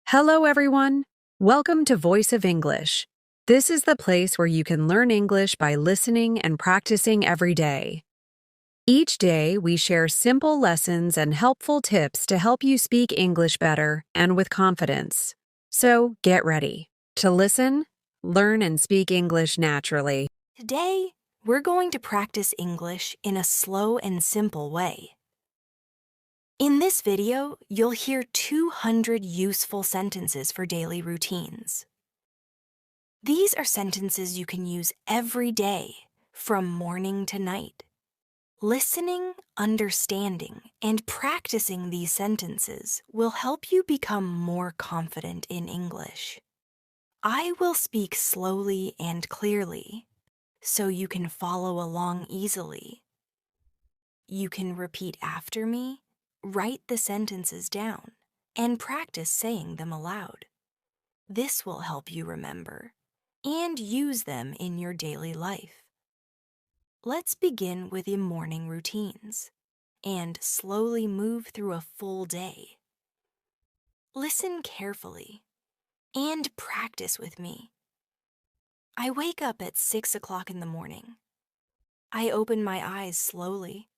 Hello, everyone. Welcome to Voice of English. This is the place where you can learn English by listening and practicing every day. Each day, we share simple lessons and helpful tips to help you speak English better and with confidence. So get ready to listen, learn, and speak English naturally. Today, we're going to practice English in a slow and simple way. In this video, you'll hear 200 useful sentences for daily routines. These are sentences you can use every day, from morning to night. Listening, understanding, and practicing these sentences will help you become more confident in English. I will speak slowly and clearly, so you can follow along easily. You can repeat after me, write the sentences down, and practice saying them aloud. This will help you remember and use them in your daily life. Let's begin with your morning routines and slowly move through a full day. Listen carefully and practice with me. I wake up at 6 o'clock in the morning. I open my eyes slowly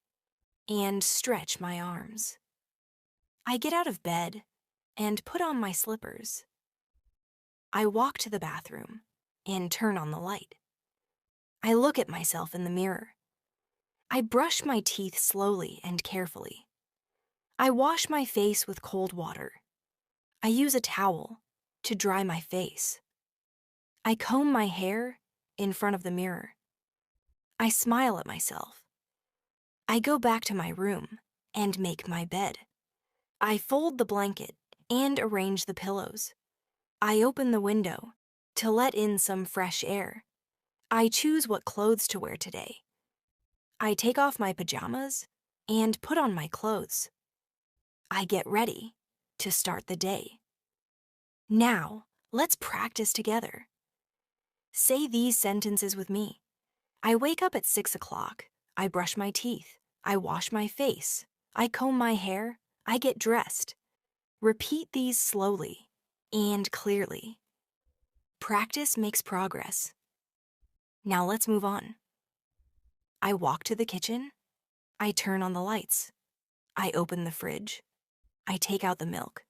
and stretch my arms. I get out of bed and put on my slippers. I walk to the bathroom and turn on the light. I look at myself in the mirror. I brush my teeth slowly and carefully. I wash my face with cold water. I use a towel to dry my face. I comb my hair in front of the mirror. I smile at myself. I go back to my room and make my bed. I fold the blanket and arrange the pillows. I open the window to let in some fresh air. I choose what clothes to wear today. I take off my pajamas and put on my clothes. I get ready to start the day. Now, let's practice together. Say these sentences with me. I wake up at 6 o'clock. I brush my teeth. I wash my face. I comb my hair. I get dressed. Repeat these slowly and clearly. Practice makes progress. Now let's move on. I walk to the kitchen. I turn on the lights. I open the fridge. I take out the milk.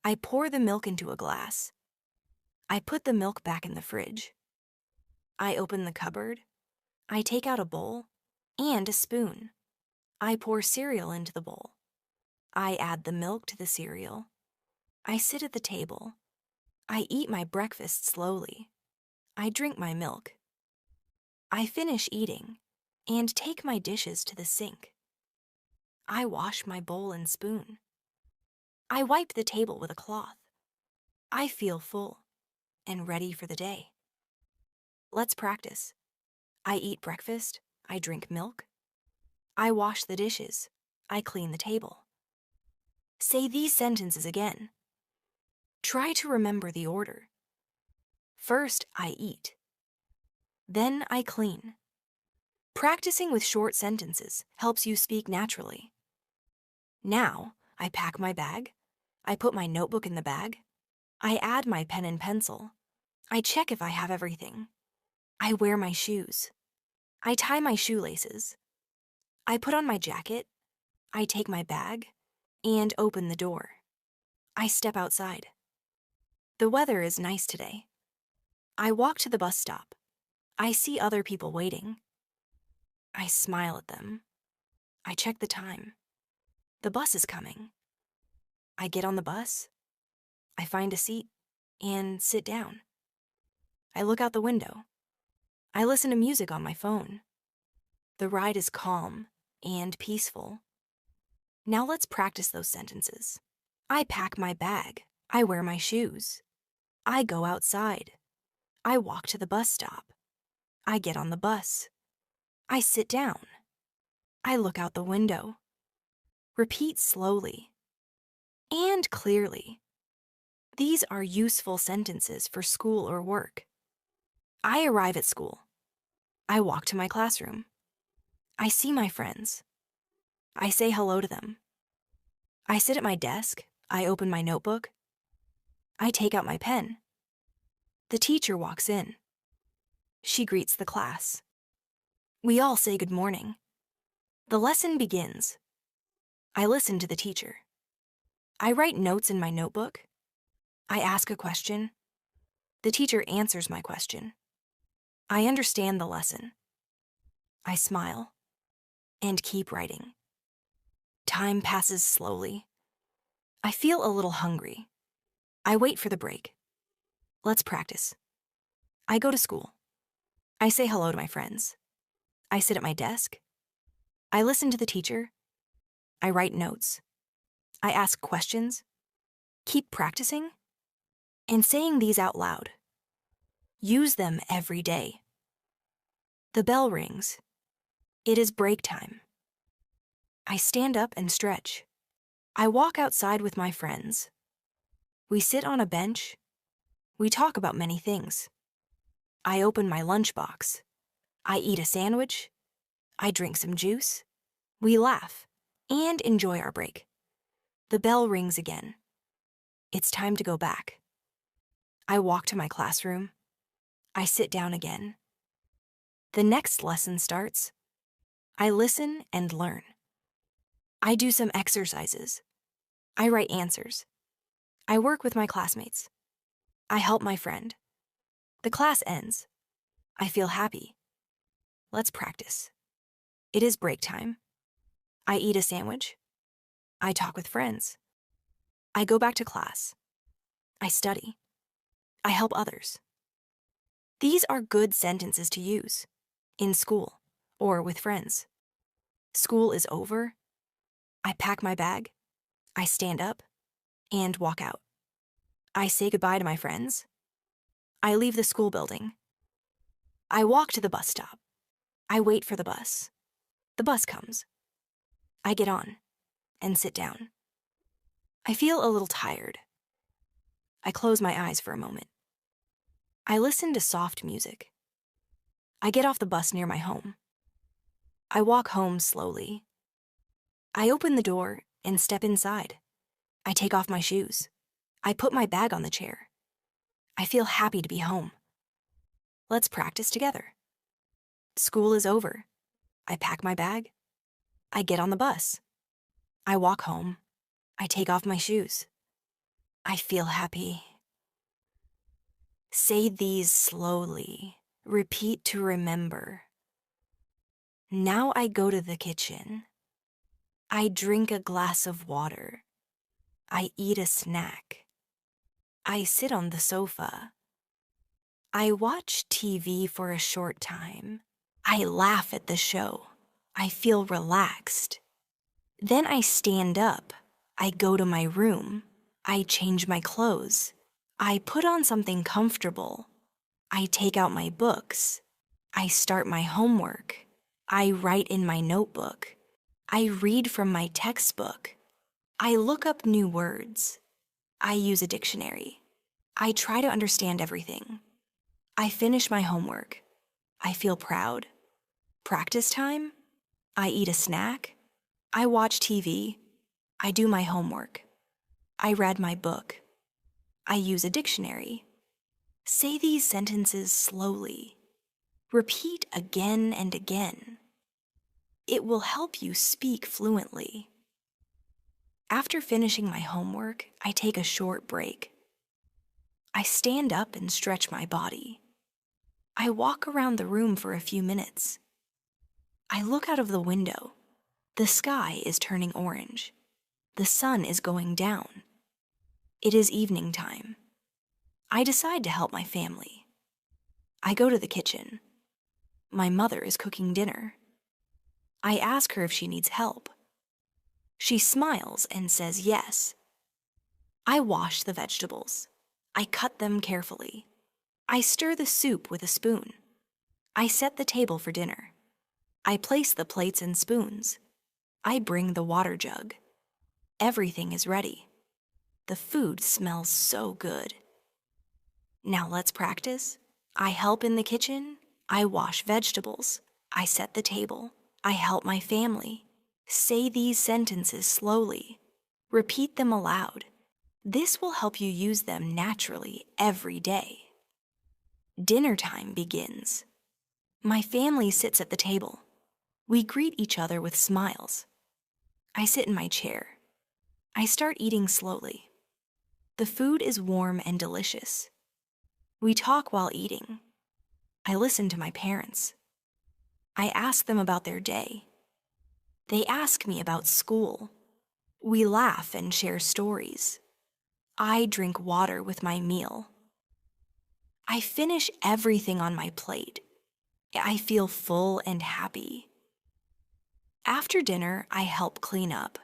I pour the milk into a glass. I put the milk back in the fridge. I open the cupboard. I take out a bowl and a spoon. I pour cereal into the bowl. I add the milk to the cereal. I sit at the table. I eat my breakfast slowly. I drink my milk. I finish eating and take my dishes to the sink. I wash my bowl and spoon. I wipe the table with a cloth. I feel full and ready for the day. Let's practice. I eat breakfast. I drink milk. I wash the dishes. I clean the table. Say these sentences again. Try to remember the order. First, I eat. Then I clean. Practicing with short sentences helps you speak naturally. Now, I pack my bag. I put my notebook in the bag. I add my pen and pencil. I check if I have everything. I wear my shoes. I tie my shoelaces. I put on my jacket. I take my bag and open the door. I step outside. The weather is nice today. I walk to the bus stop. I see other people waiting. I smile at them. I check the time. The bus is coming. I get on the bus. I find a seat and sit down. I look out the window. I listen to music on my phone. The ride is calm and peaceful. Now let's practice those sentences. I pack my bag. I wear my shoes. I go outside. I walk to the bus stop. I get on the bus. I sit down. I look out the window. Repeat slowly and clearly. These are useful sentences for school or work. I arrive at school. I walk to my classroom. I see my friends. I say hello to them. I sit at my desk. I open my notebook. I take out my pen. The teacher walks in. She greets the class. We all say good morning. The lesson begins. I listen to the teacher. I write notes in my notebook. I ask a question. The teacher answers my question. I understand the lesson. I smile and keep writing. Time passes slowly. I feel a little hungry. I wait for the break. Let's practice. I go to school. I say hello to my friends. I sit at my desk. I listen to the teacher. I write notes. I ask questions. Keep practicing and saying these out loud. Use them every day. The bell rings. It is break time. I stand up and stretch. I walk outside with my friends. We sit on a bench. We talk about many things. I open my lunchbox. I eat a sandwich. I drink some juice. We laugh and enjoy our break. The bell rings again. It's time to go back. I walk to my classroom. I sit down again. The next lesson starts. I listen and learn. I do some exercises. I write answers. I work with my classmates. I help my friend. The class ends. I feel happy. Let's practice. It is break time. I eat a sandwich. I talk with friends. I go back to class. I study. I help others. These are good sentences to use in school or with friends. School is over. I pack my bag. I stand up and walk out. I say goodbye to my friends. I leave the school building. I walk to the bus stop. I wait for the bus. The bus comes. I get on and sit down. I feel a little tired. I close my eyes for a moment. I listen to soft music. I get off the bus near my home. I walk home slowly. I open the door and step inside. I take off my shoes. I put my bag on the chair. I feel happy to be home. Let's practice together. School is over. I pack my bag. I get on the bus. I walk home. I take off my shoes. I feel happy. Say these slowly. Repeat to remember. Now I go to the kitchen. I drink a glass of water. I eat a snack. I sit on the sofa. I watch TV for a short time. I laugh at the show. I feel relaxed. Then I stand up. I go to my room. I change my clothes. I put on something comfortable. I take out my books. I start my homework. I write in my notebook. I read from my textbook. I look up new words. I use a dictionary. I try to understand everything. I finish my homework. I feel proud. Practice time. I eat a snack. I watch TV. I do my homework. I read my book. I use a dictionary. Say these sentences slowly. Repeat again and again. It will help you speak fluently. After finishing my homework, I take a short break. I stand up and stretch my body. I walk around the room for a few minutes. I look out of the window. The sky is turning orange. The sun is going down. It is evening time. I decide to help my family. I go to the kitchen. My mother is cooking dinner. I ask her if she needs help. She smiles and says yes. I wash the vegetables. I cut them carefully. I stir the soup with a spoon. I set the table for dinner. I place the plates and spoons. I bring the water jug. Everything is ready. The food smells so good. Now let's practice. I help in the kitchen. I wash vegetables. I set the table. I help my family. Say these sentences slowly. Repeat them aloud. This will help you use them naturally every day. Dinner time begins. My family sits at the table. We greet each other with smiles. I sit in my chair. I start eating slowly. The food is warm and delicious. We talk while eating. I listen to my parents. I ask them about their day. They ask me about school. We laugh and share stories. I drink water with my meal. I finish everything on my plate. I feel full and happy. After dinner, I help clean up.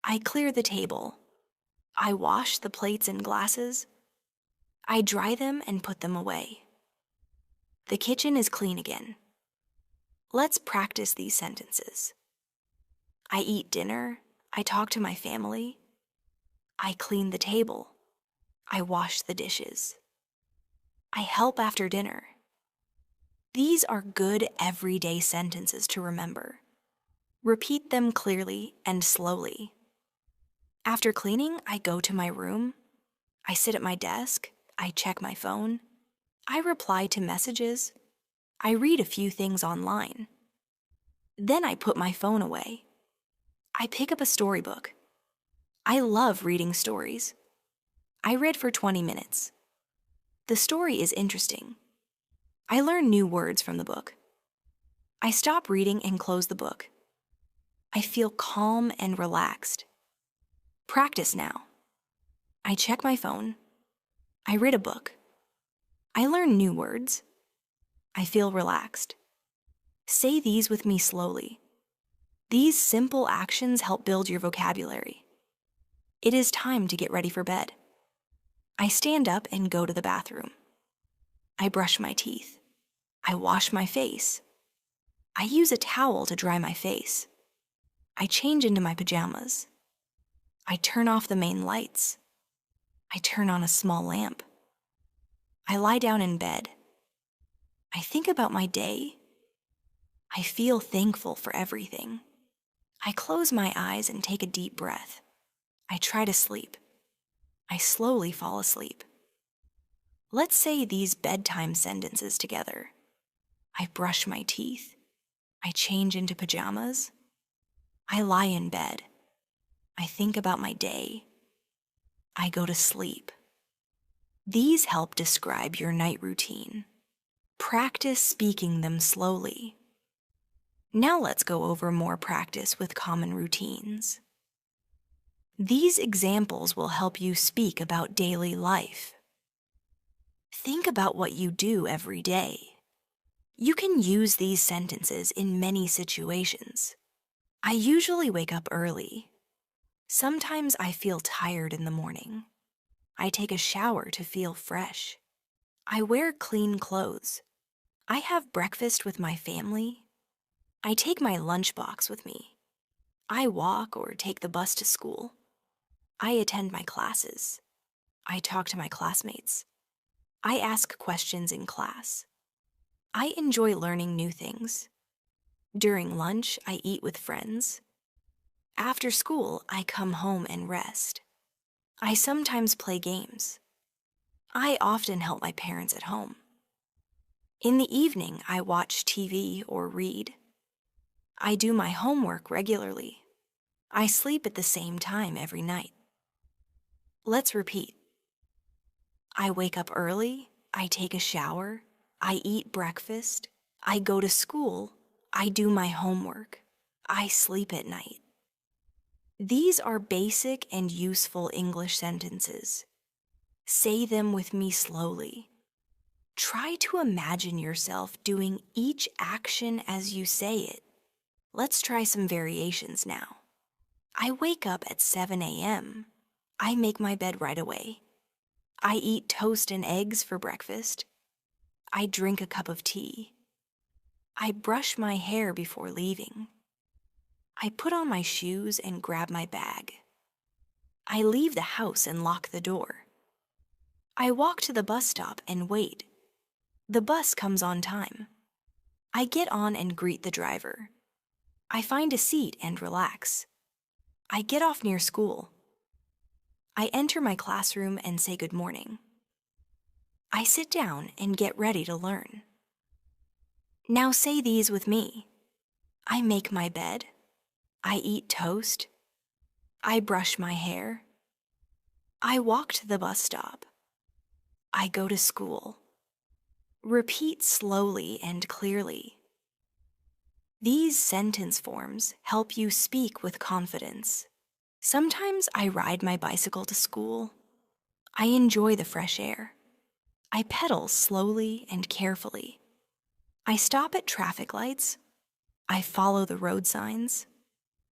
I clear the table. I wash the plates and glasses. I dry them and put them away. The kitchen is clean again. Let's practice these sentences. I eat dinner. I talk to my family. I clean the table. I wash the dishes. I help after dinner. These are good everyday sentences to remember. Repeat them clearly and slowly. After cleaning, I go to my room. I sit at my desk. I check my phone. I reply to messages. I read a few things online. Then I put my phone away. I pick up a storybook. I love reading stories. I read for 20 minutes. The story is interesting. I learn new words from the book. I stop reading and close the book. I feel calm and relaxed. Practice now. I check my phone. I read a book. I learn new words. I feel relaxed. Say these with me slowly. These simple actions help build your vocabulary. It is time to get ready for bed. I stand up and go to the bathroom. I brush my teeth. I wash my face. I use a towel to dry my face. I change into my pajamas. I turn off the main lights. I turn on a small lamp. I lie down in bed. I think about my day. I feel thankful for everything. I close my eyes and take a deep breath. I try to sleep. I slowly fall asleep. Let's say these bedtime sentences together. I brush my teeth. I change into pajamas. I lie in bed. I think about my day. I go to sleep. These help describe your night routine. Practice speaking them slowly. Now let's go over more practice with common routines. These examples will help you speak about daily life. Think about what you do every day. You can use these sentences in many situations. I usually wake up early. Sometimes I feel tired in the morning. I take a shower to feel fresh. I wear clean clothes. I have breakfast with my family. I take my lunchbox with me. I walk or take the bus to school. I attend my classes. I talk to my classmates. I ask questions in class. I enjoy learning new things. During lunch, I eat with friends. After school, I come home and rest. I sometimes play games. I often help my parents at home. In the evening, I watch TV or read. I do my homework regularly. I sleep at the same time every night. Let's repeat. I wake up early. I take a shower. I eat breakfast. I go to school. I do my homework. I sleep at night. These are basic and useful English sentences. Say them with me slowly. Try to imagine yourself doing each action as you say it. Let's try some variations now. I wake up at 7 a.m. I make my bed right away. I eat toast and eggs for breakfast. I drink a cup of tea. I brush my hair before leaving. I put on my shoes and grab my bag. I leave the house and lock the door. I walk to the bus stop and wait. The bus comes on time. I get on and greet the driver. I find a seat and relax. I get off near school. I enter my classroom and say good morning. I sit down and get ready to learn. Now say these with me. I make my bed. I eat toast. I brush my hair. I walk to the bus stop. I go to school. Repeat slowly and clearly. These sentence forms help you speak with confidence. Sometimes I ride my bicycle to school. I enjoy the fresh air. I pedal slowly and carefully. I stop at traffic lights. I follow the road signs.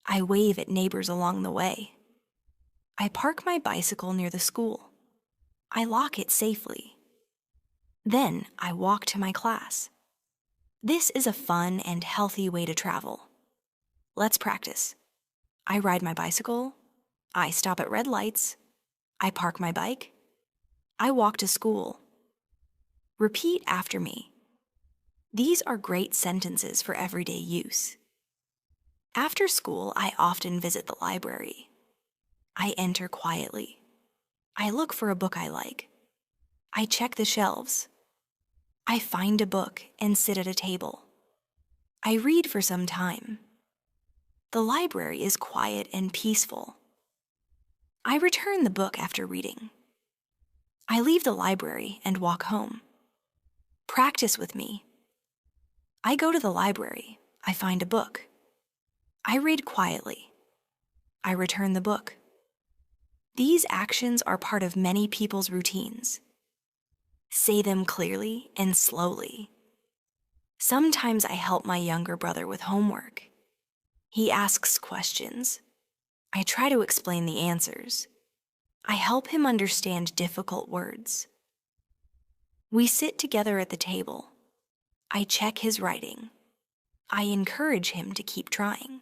I wave at neighbors along the way. I park my bicycle near the school. I lock it safely. Then I walk to my class. This is a fun and healthy way to travel. Let's practice. I ride my bicycle. I stop at red lights. I park my bike. I walk to school. Repeat after me. These are great sentences for everyday use. After school, I often visit the library. I enter quietly. I look for a book I like. I check the shelves. I find a book and sit at a table. I read for some time. The library is quiet and peaceful. I return the book after reading. I leave the library and walk home. Practice with me. I go to the library. I find a book. I read quietly. I return the book. These actions are part of many people's routines. Say them clearly and slowly. Sometimes I help my younger brother with homework. He asks questions. I try to explain the answers. I help him understand difficult words. We sit together at the table. I check his writing. I encourage him to keep trying.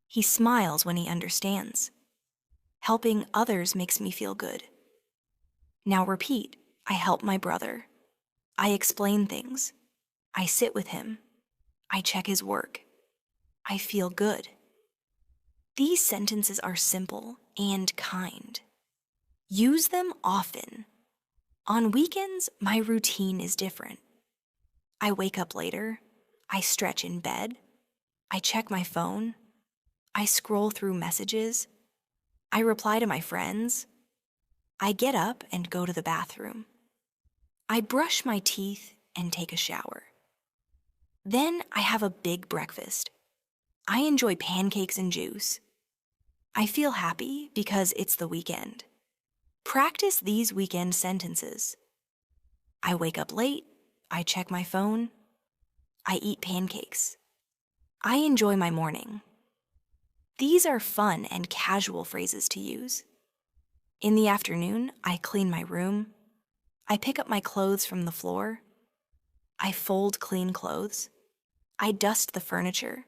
He smiles when he understands. Helping others makes me feel good. Now repeat. I help my brother. I explain things. I sit with him. I check his work. I feel good. These sentences are simple and kind. Use them often. On weekends, my routine is different. I wake up later. I stretch in bed. I check my phone. I scroll through messages. I reply to my friends. I get up and go to the bathroom. I brush my teeth and take a shower. Then I have a big breakfast. I enjoy pancakes and juice. I feel happy because it's the weekend. Practice these weekend sentences. I wake up late. I check my phone. I eat pancakes. I enjoy my morning. These are fun and casual phrases to use. In the afternoon, I clean my room. I pick up my clothes from the floor. I fold clean clothes. I dust the furniture.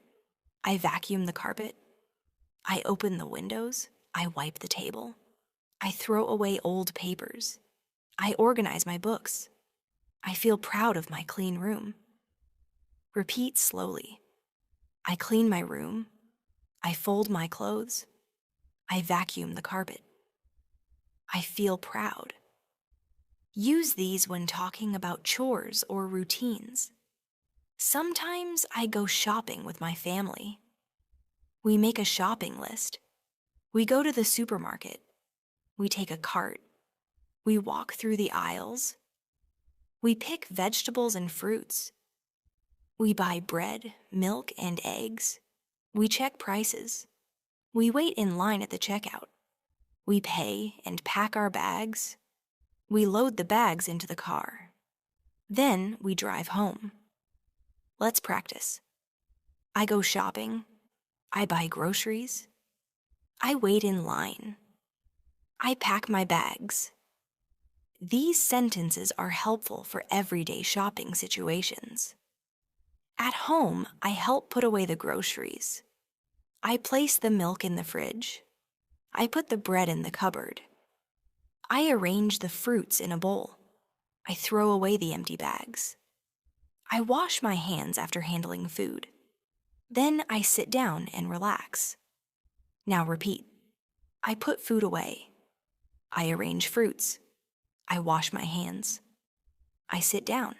I vacuum the carpet. I open the windows. I wipe the table. I throw away old papers. I organize my books. I feel proud of my clean room. Repeat slowly. I clean my room. I fold my clothes. I vacuum the carpet. I feel proud. Use these when talking about chores or routines. Sometimes I go shopping with my family. We make a shopping list. We go to the supermarket. We take a cart. We walk through the aisles. We pick vegetables and fruits. We buy bread, milk, and eggs. We check prices. We wait in line at the checkout. We pay and pack our bags. We load the bags into the car. Then we drive home. Let's practice. I go shopping. I buy groceries. I wait in line. I pack my bags. These sentences are helpful for everyday shopping situations. At home, I help put away the groceries. I place the milk in the fridge. I put the bread in the cupboard. I arrange the fruits in a bowl. I throw away the empty bags. I wash my hands after handling food. Then I sit down and relax. Now repeat. I put food away. I arrange fruits. I wash my hands. I sit down.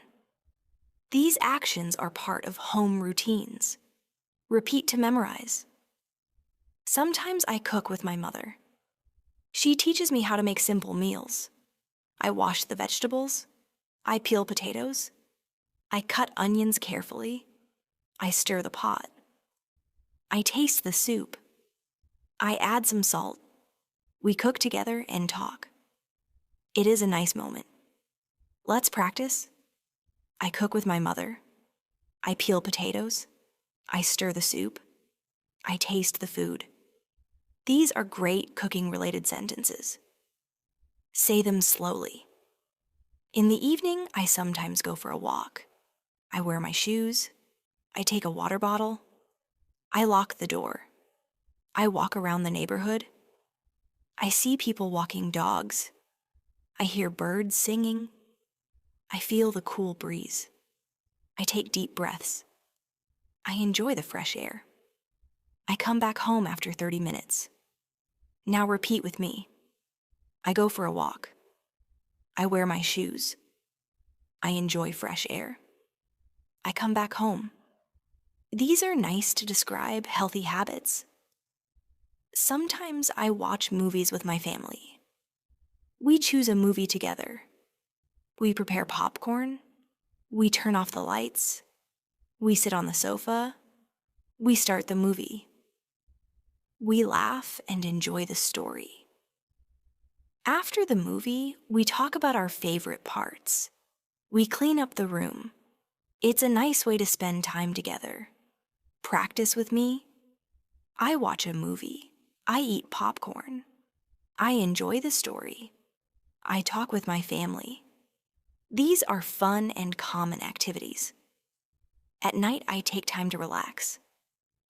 These actions are part of home routines. Repeat to memorize. Sometimes I cook with my mother. She teaches me how to make simple meals. I wash the vegetables. I peel potatoes. I cut onions carefully. I stir the pot. I taste the soup. I add some salt. We cook together and talk. It is a nice moment. Let's practice. I cook with my mother. I peel potatoes. I stir the soup. I taste the food. These are great cooking-related sentences. Say them slowly. In the evening, I sometimes go for a walk. I wear my shoes. I take a water bottle. I lock the door. I walk around the neighborhood. I see people walking dogs. I hear birds singing. I feel the cool breeze. I take deep breaths. I enjoy the fresh air. I come back home after 30 minutes. Now repeat with me. I go for a walk. I wear my shoes. I enjoy fresh air. I come back home. These are nice to describe healthy habits. Sometimes I watch movies with my family. We choose a movie together. We prepare popcorn. We turn off the lights. We sit on the sofa. We start the movie. We laugh and enjoy the story. After the movie, we talk about our favorite parts. We clean up the room. It's a nice way to spend time together. Practice with me. I watch a movie. I eat popcorn. I enjoy the story. I talk with my family. These are fun and common activities. At night, I take time to relax.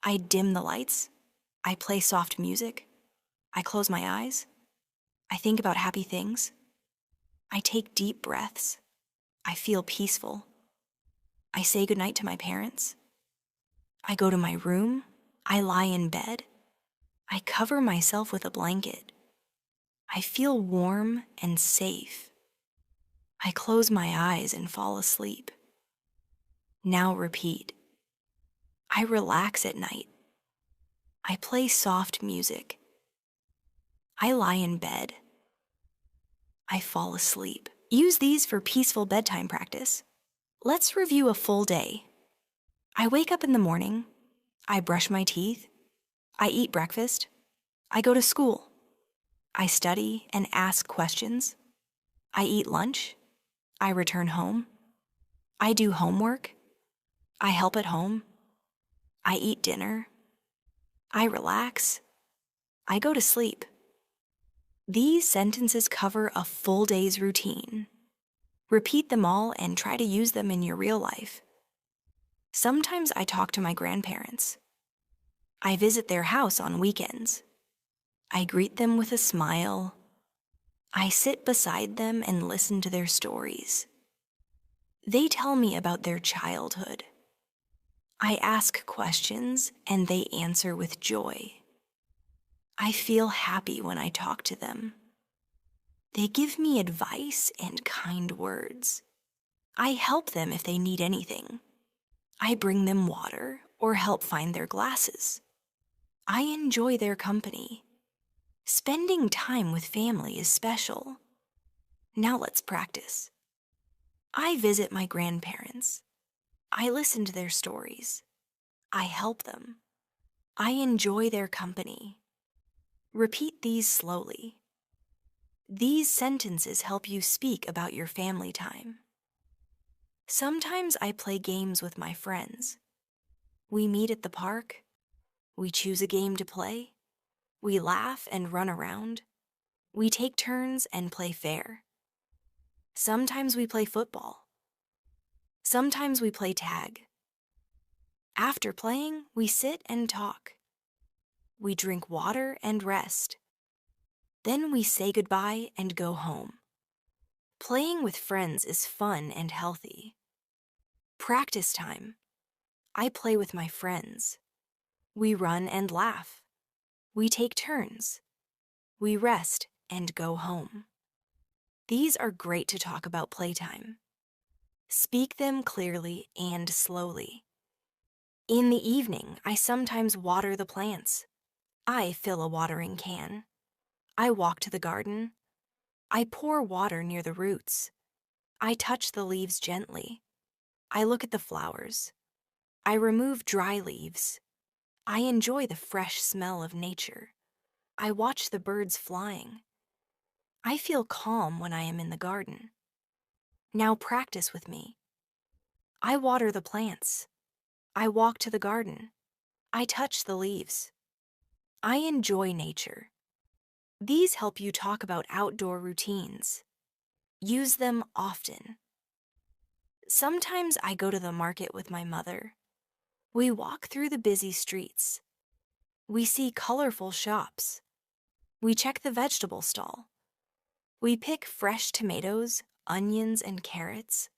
I dim the lights. I play soft music. I close my eyes. I think about happy things. I take deep breaths. I feel peaceful. I say goodnight to my parents. I go to my room. I lie in bed. I cover myself with a blanket. I feel warm and safe. I close my eyes and fall asleep. Now repeat. I relax at night. I play soft music. I lie in bed. I fall asleep. Use these for peaceful bedtime practice. Let's review a full day. I wake up in the morning. I brush my teeth. I eat breakfast. I go to school. I study and ask questions. I eat lunch. I return home. I do homework. I help at home. I eat dinner. I relax. I go to sleep. These sentences cover a full day's routine. Repeat them all and try to use them in your real life. Sometimes I talk to my grandparents. I visit their house on weekends. I greet them with a smile. I sit beside them and listen to their stories. They tell me about their childhood. I ask questions and they answer with joy. I feel happy when I talk to them. They give me advice and kind words. I help them if they need anything. I bring them water or help find their glasses. I enjoy their company. Spending time with family is special. Now let's practice. I visit my grandparents. I listen to their stories. I help them. I enjoy their company. Repeat these slowly. These sentences help you speak about your family time. Sometimes I play games with my friends. We meet at the park. We choose a game to play. We laugh and run around. We take turns and play fair. Sometimes we play football. Sometimes we play tag. After playing, we sit and talk. We drink water and rest. Then we say goodbye and go home. Playing with friends is fun and healthy. Practice time. I play with my friends. We run and laugh. We take turns. We rest and go home. These are great to talk about playtime. Speak them clearly and slowly. In the evening, I sometimes water the plants. I fill a watering can. I walk to the garden. I pour water near the roots. I touch the leaves gently. I look at the flowers. I remove dry leaves. I enjoy the fresh smell of nature. I watch the birds flying. I feel calm when I am in the garden. Now practice with me. I water the plants. I walk to the garden. I touch the leaves. I enjoy nature. These help you talk about outdoor routines. Use them often. Sometimes I go to the market with my mother. We walk through the busy streets. We see colorful shops. We check the vegetable stall. We pick fresh tomatoes, onions, and carrots.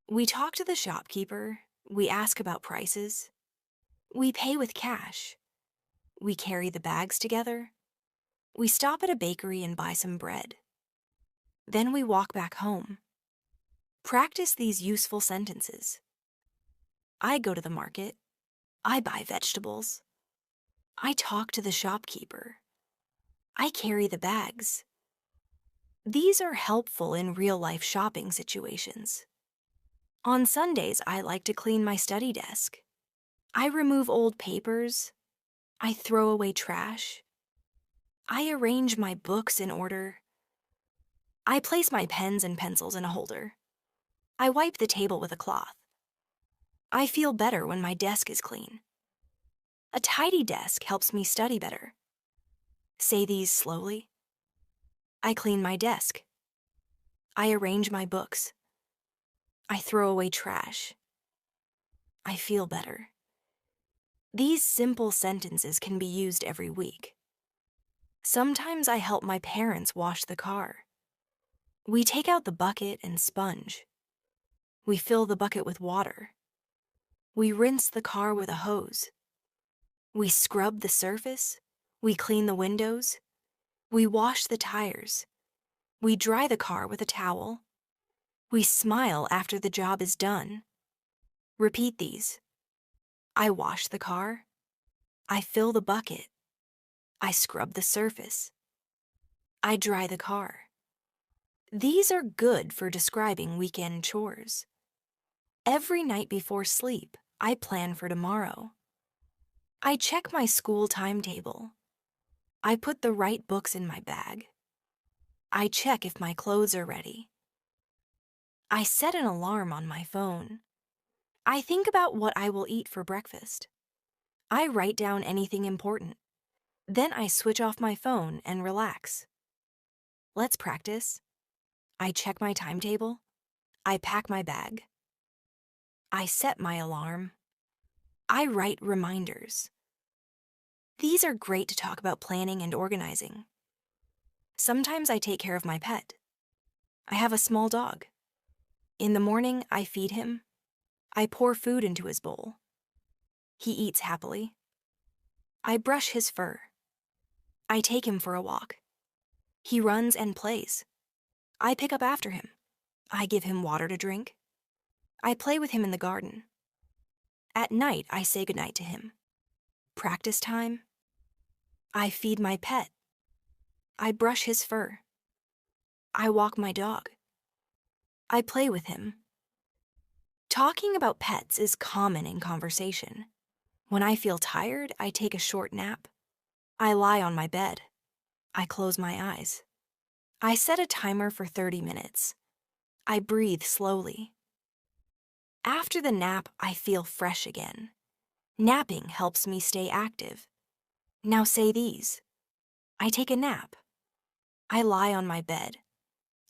We talk to the shopkeeper. We ask about prices. We pay with cash. We carry the bags together. We stop at a bakery and buy some bread. Then we walk back home. Practice these useful sentences. I go to the market. I buy vegetables. I talk to the shopkeeper. I carry the bags. These are helpful in real-life shopping situations. On Sundays, I like to clean my study desk. I remove old papers. I throw away trash. I arrange my books in order. I place my pens and pencils in a holder. I wipe the table with a cloth. I feel better when my desk is clean. A tidy desk helps me study better. Say these slowly. I clean my desk. I arrange my books. I throw away trash. I feel better. These simple sentences can be used every week. Sometimes I help my parents wash the car. We take out the bucket and sponge. We fill the bucket with water. We rinse the car with a hose. We scrub the surface. We clean the windows. We wash the tires. We dry the car with a towel. We smile after the job is done. Repeat these. I wash the car. I fill the bucket. I scrub the surface. I dry the car. These are good for describing weekend chores. Every night before sleep, I plan for tomorrow. I check my school timetable. I put the right books in my bag. I check if my clothes are ready. I set an alarm on my phone. I think about what I will eat for breakfast. I write down anything important. Then I switch off my phone and relax. Let's practice. I check my timetable. I pack my bag. I set my alarm. I write reminders. These are great to talk about planning and organizing. Sometimes I take care of my pet. I have a small dog. In the morning, I feed him. I pour food into his bowl. He eats happily. I brush his fur. I take him for a walk. He runs and plays. I pick up after him. I give him water to drink. I play with him in the garden. At night, I say goodnight to him. Practice time. I feed my pet. I brush his fur. I walk my dog. I play with him. Talking about pets is common in conversation. When I feel tired, I take a short nap. I lie on my bed. I close my eyes. I set a timer for 30 minutes. I breathe slowly. After the nap, I feel fresh again. Napping helps me stay active. Now say these. I take a nap. I lie on my bed.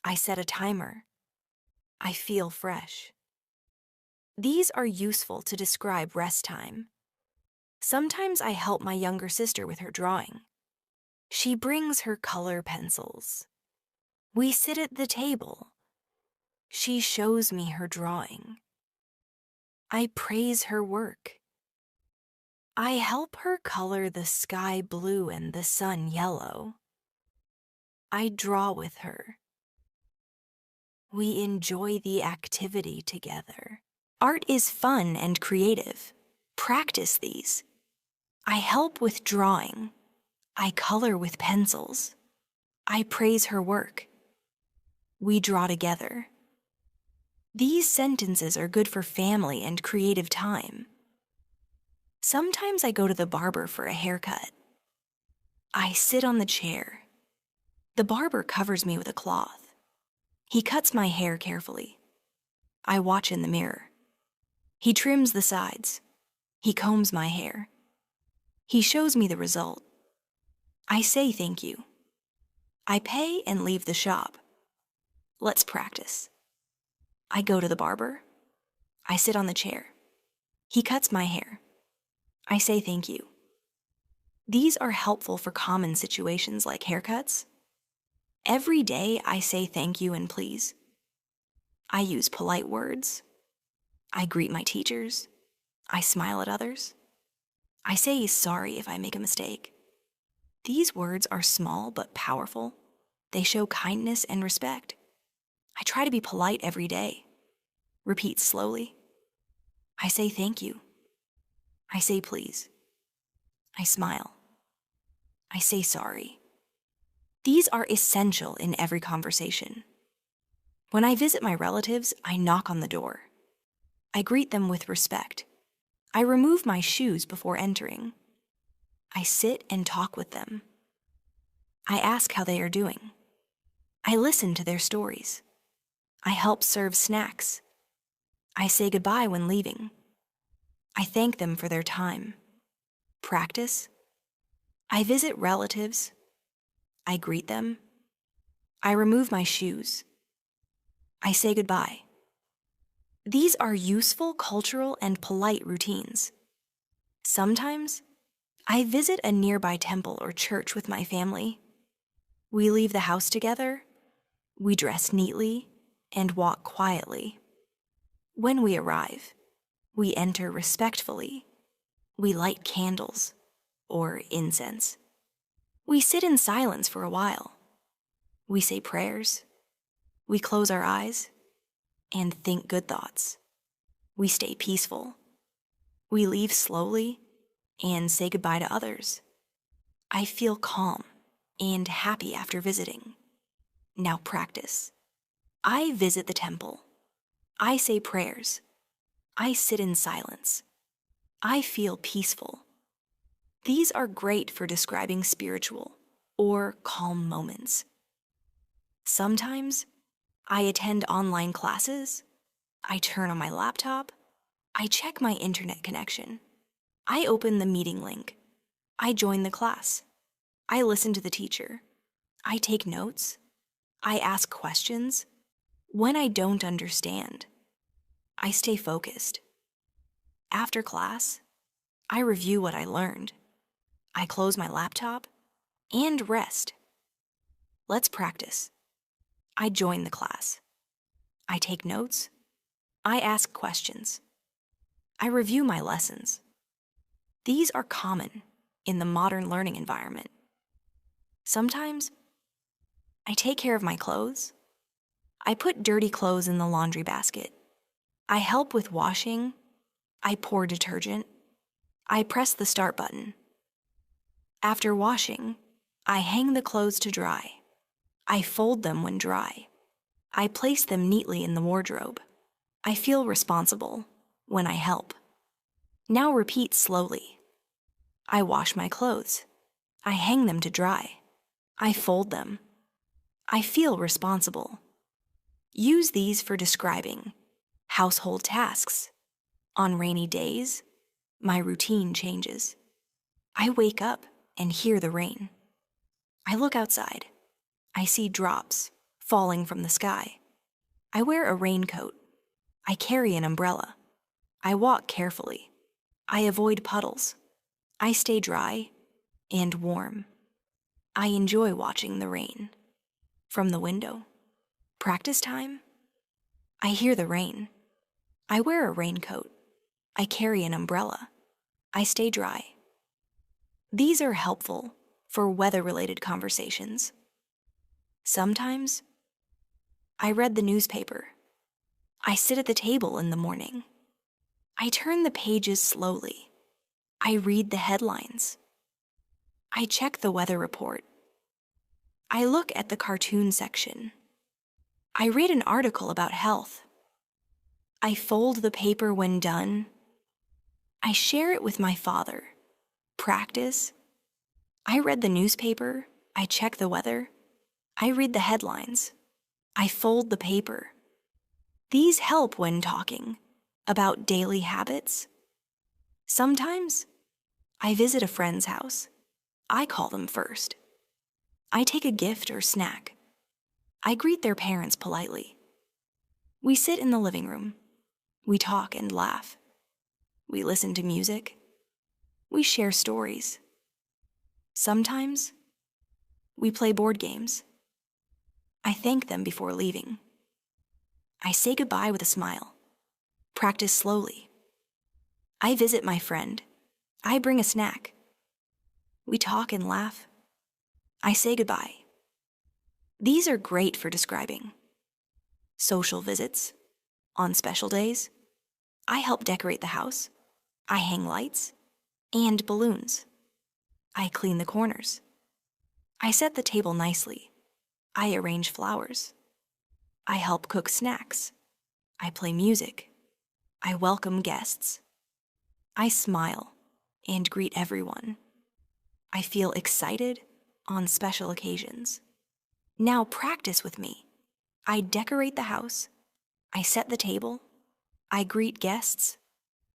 I set a timer. I feel fresh. These are useful to describe rest time. Sometimes I help my younger sister with her drawing. She brings her color pencils. We sit at the table. She shows me her drawing. I praise her work. I help her color the sky blue and the sun yellow. I draw with her. We enjoy the activity together. Art is fun and creative. Practice these. I help with drawing. I color with pencils. I praise her work. We draw together. These sentences are good for family and creative time. Sometimes I go to the barber for a haircut. I sit on the chair. The barber covers me with a cloth. He cuts my hair carefully. I watch in the mirror. He trims the sides. He combs my hair. He shows me the result. I say thank you. I pay and leave the shop. Let's practice. I go to the barber. I sit on the chair. He cuts my hair. I say thank you. These are helpful for common situations like haircuts. Every day I say thank you and please. I use polite words. I greet my teachers. I smile at others. I say sorry if I make a mistake. These words are small but powerful. They show kindness and respect. I try to be polite every day. Repeat slowly. I say thank you. I say please. I smile. I say sorry. These are essential in every conversation. When I visit my relatives, I knock on the door. I greet them with respect. I remove my shoes before entering. I sit and talk with them. I ask how they are doing. I listen to their stories. I help serve snacks. I say goodbye when leaving. I thank them for their time. Practice. I visit relatives. I greet them. I remove my shoes. I say goodbye. These are useful cultural and polite routines. Sometimes, I visit a nearby temple or church with my family. We leave the house together. We dress neatly and walk quietly. When we arrive, we enter respectfully. We light candles or incense. We sit in silence for a while. We say prayers. We close our eyes and think good thoughts. We stay peaceful. We leave slowly and say goodbye to others. I feel calm and happy after visiting. Now practice. I visit the temple. I say prayers. I sit in silence. I feel peaceful. These are great for describing spiritual or calm moments. Sometimes I attend online classes. I turn on my laptop. I check my internet connection. I open the meeting link. I join the class. I listen to the teacher. I take notes. I ask questions. When I don't understand, I stay focused. After class, I review what I learned. I close my laptop and rest. Let's practice. I join the class. I take notes. I ask questions. I review my lessons. These are common in the modern learning environment. Sometimes, I take care of my clothes. I put dirty clothes in the laundry basket. I help with washing. I pour detergent. I press the start button. After washing, I hang the clothes to dry. I fold them when dry. I place them neatly in the wardrobe. I feel responsible when I help. Now repeat slowly. I wash my clothes. I hang them to dry. I fold them. I feel responsible. Use these for describing household tasks. On rainy days, my routine changes. I wake up and hear the rain. I look outside. I see drops falling from the sky. I wear a raincoat. I carry an umbrella. I walk carefully. I avoid puddles. I stay dry and warm. I enjoy watching the rain from the window. Practice time. I hear the rain. I wear a raincoat. I carry an umbrella. I stay dry. These are helpful for weather-related conversations. Sometimes I read the newspaper. I sit at the table in the morning. I turn the pages slowly. I read the headlines. I check the weather report. I look at the cartoon section. I read an article about health. I fold the paper when done. I share it with my father. Practice. I read the newspaper. I check the weather. I read the headlines. I fold the paper. These help when talking about daily habits. Sometimes I visit a friend's house. I call them first. I take a gift or snack. I greet their parents politely. We sit in the living room. We talk and laugh. We listen to music. We share stories. Sometimes we play board games. I thank them before leaving. I say goodbye with a smile. Practice slowly. I visit my friend. I bring a snack. We talk and laugh. I say goodbye. These are great for describing social visits. On special days, I help decorate the house. I hang lights and balloons. I clean the corners. I set the table nicely. I arrange flowers. I help cook snacks. I play music. I welcome guests. I smile and greet everyone. I feel excited on special occasions. Now practice with me. I decorate the house. I set the table. I greet guests.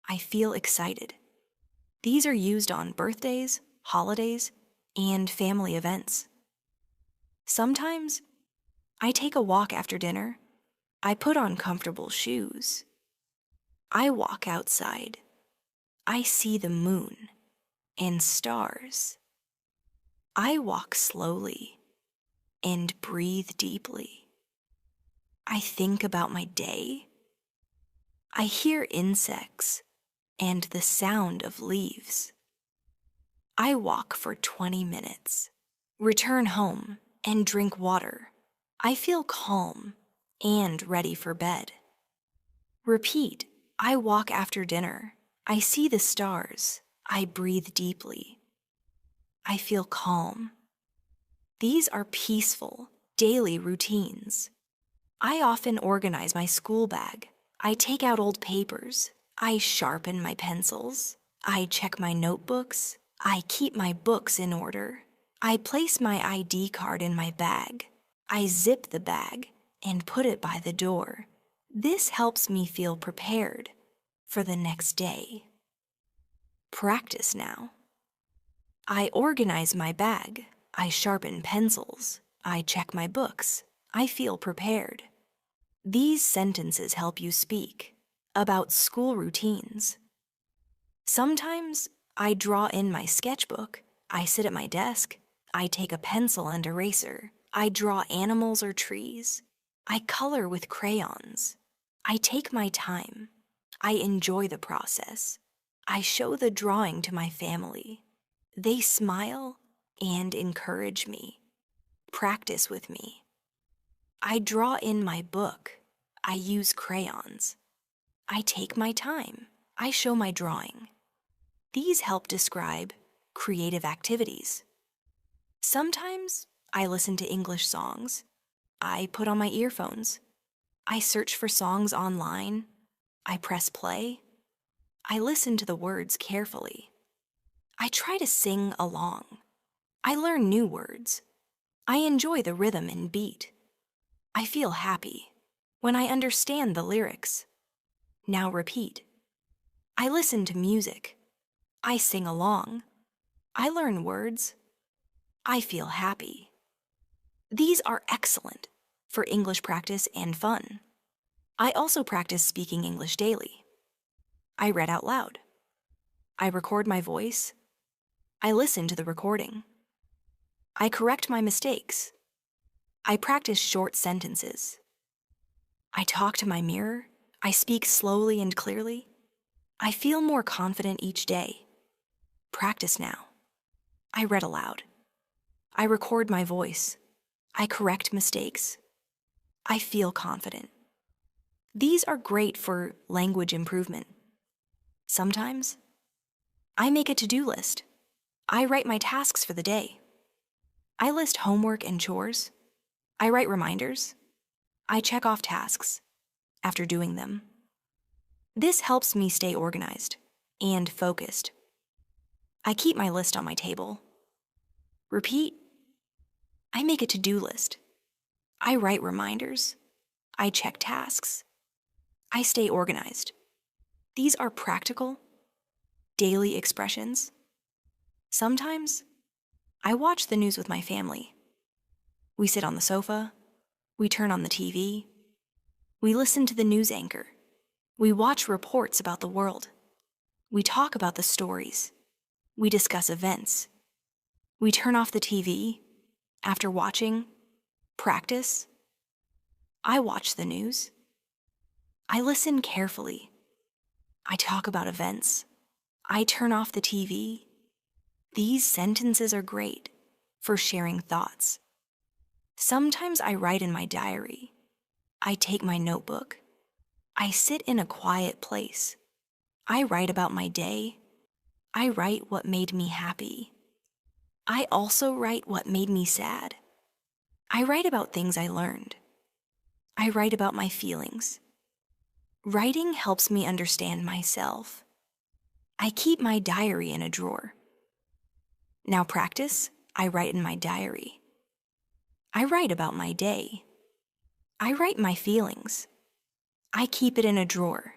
I feel excited. These are used on birthdays, holidays, and family events. Sometimes I take a walk after dinner. I put on comfortable shoes. I walk outside. I see the moon and stars. I walk slowly and breathe deeply. I think about my day. I hear insects and the sound of leaves. I walk for 20 minutes, return home, and drink water. I feel calm and ready for bed. Repeat. I walk after dinner. I see the stars. I breathe deeply. I feel calm. These are peaceful, daily routines. I often organize my school bag. I take out old papers. I sharpen my pencils. I check my notebooks. I keep my books in order. I place my ID card in my bag. I zip the bag and put it by the door. This helps me feel prepared for the next day. Practice now. I organize my bag. I sharpen pencils. I check my books. I feel prepared. These sentences help you speak about school routines. Sometimes I draw in my sketchbook. I sit at my desk. I take a pencil and eraser. I draw animals or trees. I color with crayons. I take my time. I enjoy the process. I show the drawing to my family. They smile and encourage me. Practice with me. I draw in my book. I use crayons. I take my time. I show my drawing. These help describe creative activities. Sometimes I listen to English songs. I put on my earphones. I search for songs online. I press play. I listen to the words carefully. I try to sing along. I learn new words. I enjoy the rhythm and beat. I feel happy when I understand the lyrics. Now repeat. I listen to music. I sing along. I learn words. I feel happy. These are excellent for English practice and fun. I also practice speaking English daily. I read out loud. I record my voice. I listen to the recording. I correct my mistakes. I practice short sentences. I talk to my mirror. I speak slowly and clearly. I feel more confident each day. Practice now. I read aloud. I record my voice. I correct mistakes. I feel confident. These are great for language improvement. Sometimes I make a to-do list. I write my tasks for the day. I list homework and chores. I write reminders. I check off tasks after doing them. This helps me stay organized and focused. I keep my list on my table. Repeat. I make a to-do list. I write reminders. I check tasks. I stay organized. These are practical, daily expressions. Sometimes I watch the news with my family. We sit on the sofa. We turn on the TV. We listen to the news anchor. We watch reports about the world. We talk about the stories. We discuss events. We turn off the TV. After watching, practice. I watch the news. I listen carefully. I talk about events. I turn off the TV. These sentences are great for sharing thoughts. Sometimes I write in my diary. I take my notebook. I sit in a quiet place. I write about my day. I write what made me happy. I also write what made me sad. I write about things I learned. I write about my feelings. Writing helps me understand myself. I keep my diary in a drawer. Now practice, I write in my diary. I write about my day. I write my feelings. I keep it in a drawer.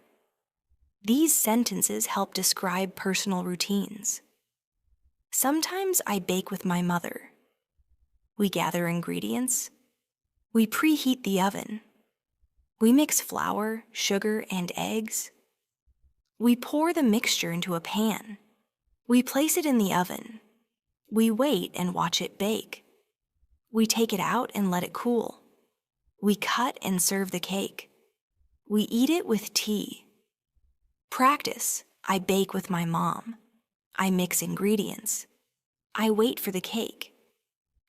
These sentences help describe personal routines. Sometimes I bake with my mother. We gather ingredients. We preheat the oven. We mix flour, sugar, and eggs. We pour the mixture into a pan. We place it in the oven. We wait and watch it bake. We take it out and let it cool. We cut and serve the cake. We eat it with tea. Practice, I bake with my mom. I mix ingredients. I wait for the cake.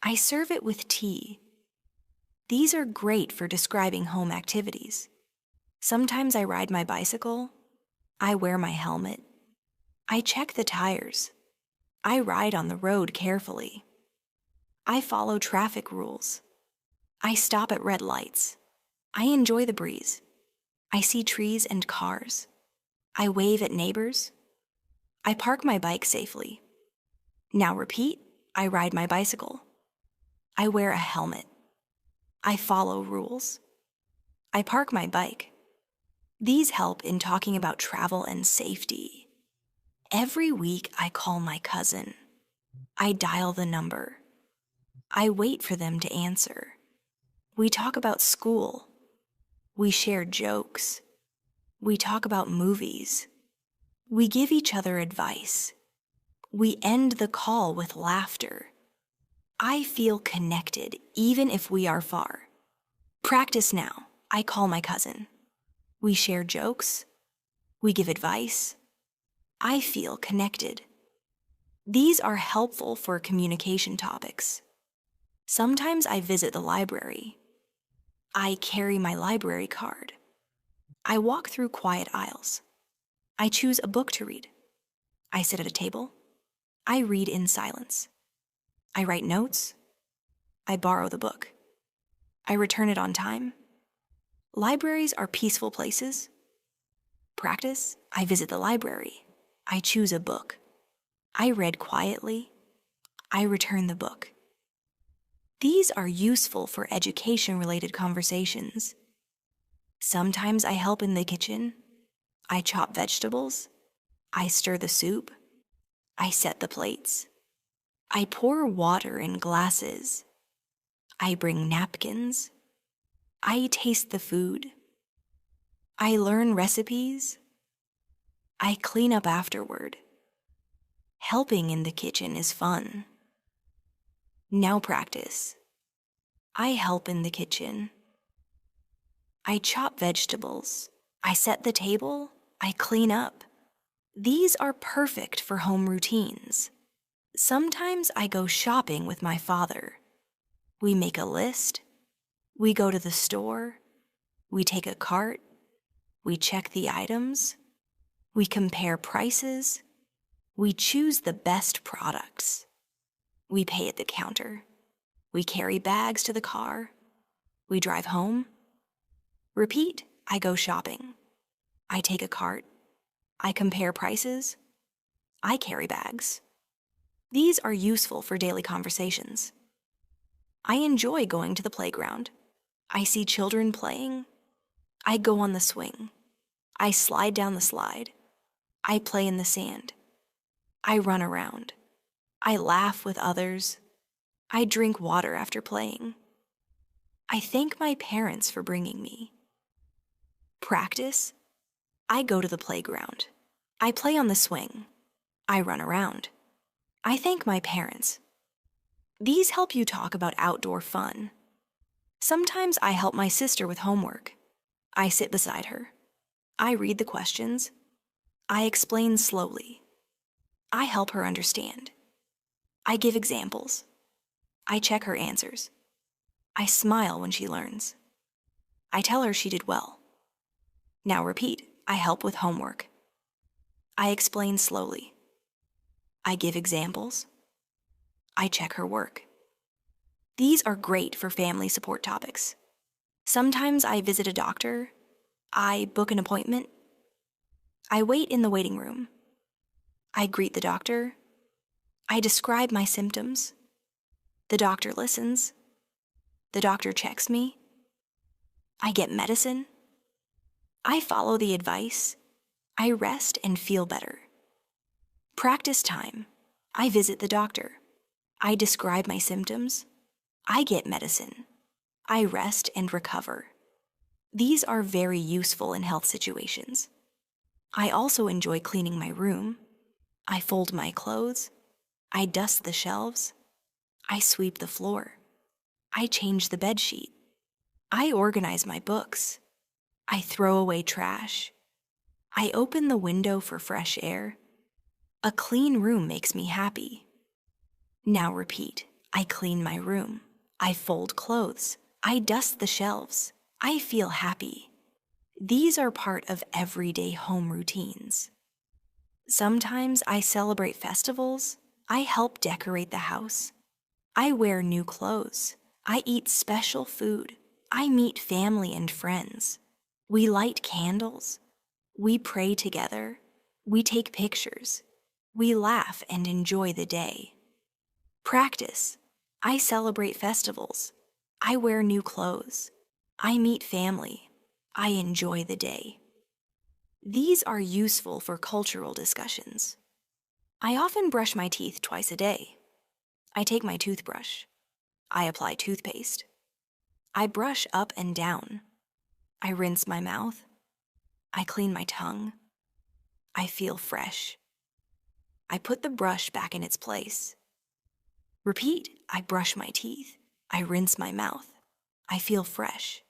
I serve it with tea. These are great for describing home activities. Sometimes I ride my bicycle. I wear my helmet. I check the tires. I ride on the road carefully. I follow traffic rules. I stop at red lights. I enjoy the breeze. I see trees and cars. I wave at neighbors. I park my bike safely. Now repeat, I ride my bicycle. I wear a helmet. I follow rules. I park my bike. These help in talking about travel and safety. Every week I call my cousin. I dial the number. I wait for them to answer. We talk about school. We share jokes. We talk about movies. We give each other advice. We end the call with laughter. I feel connected even if we are far. Practice now. I call my cousin. We share jokes. We give advice. I feel connected. These are helpful for communication topics. Sometimes I visit the library. I carry my library card. I walk through quiet aisles. I choose a book to read. I sit at a table. I read in silence. I write notes. I borrow the book. I return it on time. Libraries are peaceful places. Practice, I visit the library. I choose a book. I read quietly. I return the book. These are useful for education-related conversations. Sometimes I help in the kitchen. I chop vegetables. I stir the soup. I set the plates. I pour water in glasses. I bring napkins. I taste the food. I learn recipes. I clean up afterward. Helping in the kitchen is fun. Now practice. I help in the kitchen. I chop vegetables. I set the table. I clean up. These are perfect for home routines. Sometimes I go shopping with my father. We make a list. We go to the store. We take a cart. We check the items. We compare prices. We choose the best products. We pay at the counter. We carry bags to the car. We drive home. Repeat, I go shopping. I take a cart. I compare prices. I carry bags. These are useful for daily conversations. I enjoy going to the playground. I see children playing. I go on the swing. I slide down the slide. I play in the sand. I run around. I laugh with others. I drink water after playing. I thank my parents for bringing me. Practice. I go to the playground. I play on the swing. I run around. I thank my parents. These help you talk about outdoor fun. Sometimes I help my sister with homework. I sit beside her. I read the questions. I explain slowly. I help her understand. I give examples. I check her answers. I smile when she learns. I tell her she did well. Now repeat, I help with homework. I explain slowly. I give examples. I check her work. These are great for family support topics. Sometimes I visit a doctor. I book an appointment. I wait in the waiting room. I greet the doctor. I describe my symptoms. The doctor listens. The doctor checks me. I get medicine. I follow the advice. I rest and feel better. Practice time. I visit the doctor. I describe my symptoms. I get medicine. I rest and recover. These are very useful in health situations. I also enjoy cleaning my room. I fold my clothes. I dust the shelves. I sweep the floor. I change the bedsheet. I organize my books. I throw away trash. I open the window for fresh air. A clean room makes me happy. Now repeat. I clean my room. I fold clothes. I dust the shelves. I feel happy. These are part of everyday home routines. Sometimes I celebrate festivals. I help decorate the house. I wear new clothes. I eat special food. I meet family and friends. We light candles. We pray together. We take pictures. We laugh and enjoy the day. Practice. I celebrate festivals. I wear new clothes. I meet family. I enjoy the day. These are useful for cultural discussions. I often brush my teeth twice a day. I take my toothbrush. I apply toothpaste. I brush up and down. I rinse my mouth. I clean my tongue. I feel fresh. I put the brush back in its place. Repeat, I brush my teeth. I rinse my mouth. I feel fresh.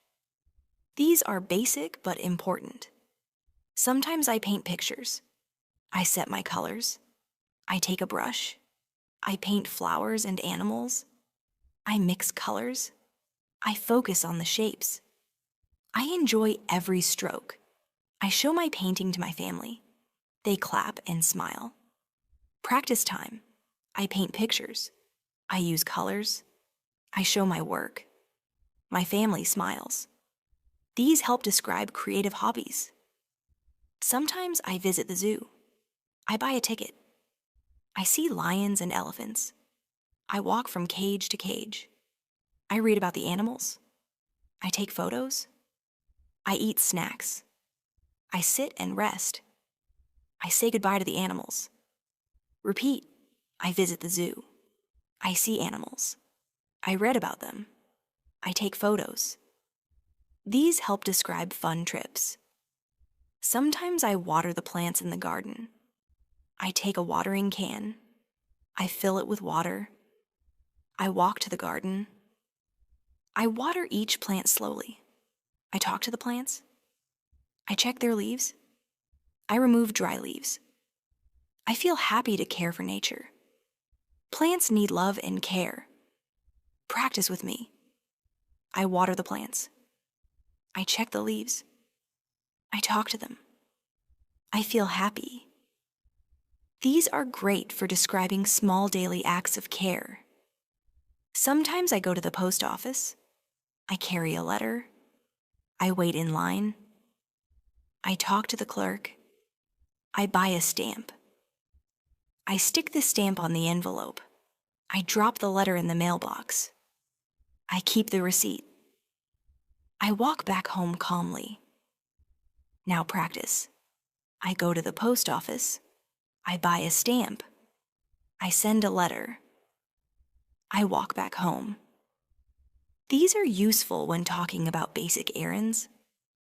These are basic but important. Sometimes I paint pictures. I set my colors. I take a brush. I paint flowers and animals. I mix colors. I focus on the shapes. I enjoy every stroke. I show my painting to my family. They clap and smile. Practice time. I paint pictures. I use colors. I show my work. My family smiles. These help describe creative hobbies. Sometimes I visit the zoo. I buy a ticket. I see lions and elephants. I walk from cage to cage. I read about the animals. I take photos. I eat snacks. I sit and rest. I say goodbye to the animals. Repeat, I visit the zoo. I see animals. I read about them. I take photos. These help describe fun trips. Sometimes I water the plants in the garden. I take a watering can. I fill it with water. I walk to the garden. I water each plant slowly. I talk to the plants. I check their leaves. I remove dry leaves. I feel happy to care for nature. Plants need love and care. Practice with me. I water the plants. I check the leaves. I talk to them. I feel happy. These are great for describing small daily acts of care. Sometimes I go to the post office. I carry a letter. I wait in line. I talk to the clerk. I buy a stamp. I stick the stamp on the envelope. I drop the letter in the mailbox. I keep the receipt. I walk back home calmly. Now practice. I go to the post office. I buy a stamp. I send a letter. I walk back home. These are useful when talking about basic errands.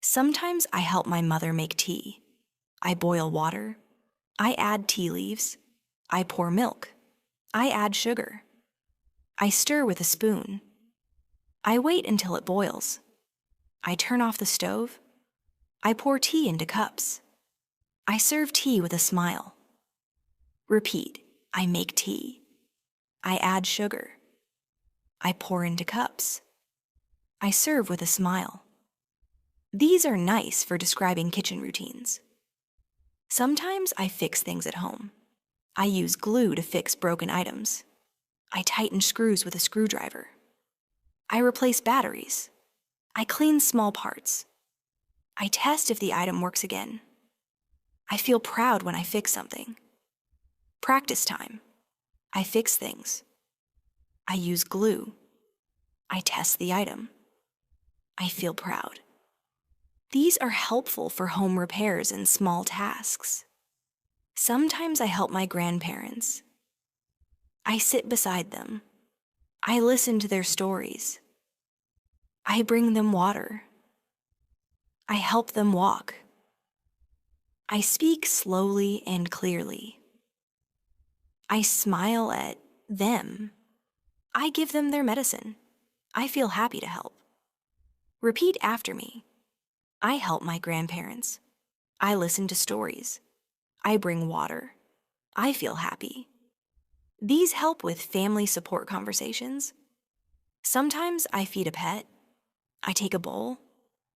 Sometimes I help my mother make tea. I boil water. I add tea leaves. I pour milk. I add sugar. I stir with a spoon. I wait until it boils. I turn off the stove. I pour tea into cups. I serve tea with a smile. Repeat. I make tea. I add sugar. I pour into cups. I serve with a smile. These are nice for describing kitchen routines. Sometimes I fix things at home. I use glue to fix broken items. I tighten screws with a screwdriver. I replace batteries. I clean small parts. I test if the item works again. I feel proud when I fix something. Practice time. I fix things. I use glue. I test the item. I feel proud. These are helpful for home repairs and small tasks. Sometimes I help my grandparents. I sit beside them. I listen to their stories. I bring them water. I help them walk. I speak slowly and clearly. I smile at them. I give them their medicine. I feel happy to help. Repeat after me. I help my grandparents. I listen to stories. I bring water. I feel happy. These help with family support conversations. Sometimes I feed a pet. I take a bowl.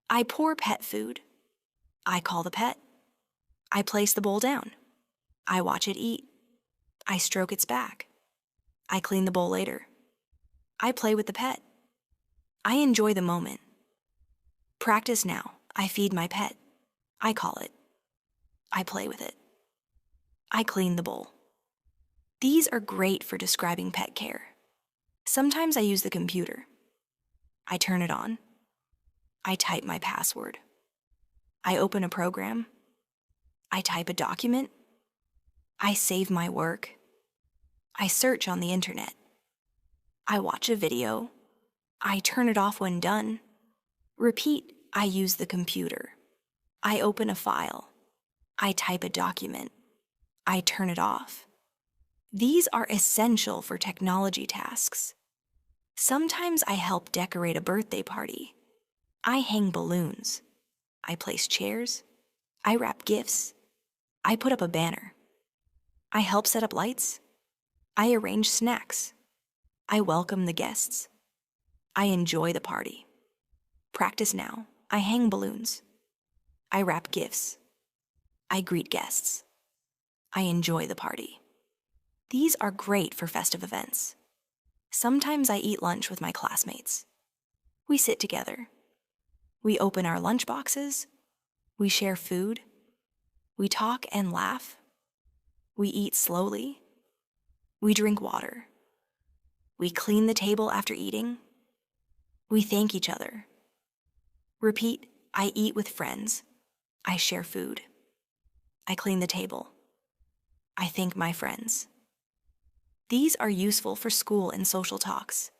I pour pet food. I call the pet. I place the bowl down. I watch it eat. I stroke its back. I clean the bowl later. I play with the pet. I enjoy the moment. Practice now. I feed my pet. I call it. I play with it. I clean the bowl. These are great for describing pet care. Sometimes I use the computer. I turn it on. I type my password. I open a program. I type a document. I save my work. I search on the internet. I watch a video. I turn it off when done. Repeat. I use the computer. I open a file. I type a document. I turn it off. These are essential for technology tasks. Sometimes I help decorate a birthday party. I hang balloons. I place chairs. I wrap gifts. I put up a banner. I help set up lights. I arrange snacks. I welcome the guests. I enjoy the party. Practice now. I hang balloons. I wrap gifts. I greet guests. I enjoy the party. These are great for festive events. Sometimes I eat lunch with my classmates. We sit together. We open our lunch boxes. We share food. We talk and laugh. We eat slowly. We drink water. We clean the table after eating. We thank each other. Repeat, I eat with friends. I share food. I clean the table. I thank my friends. These are useful for school and social talks.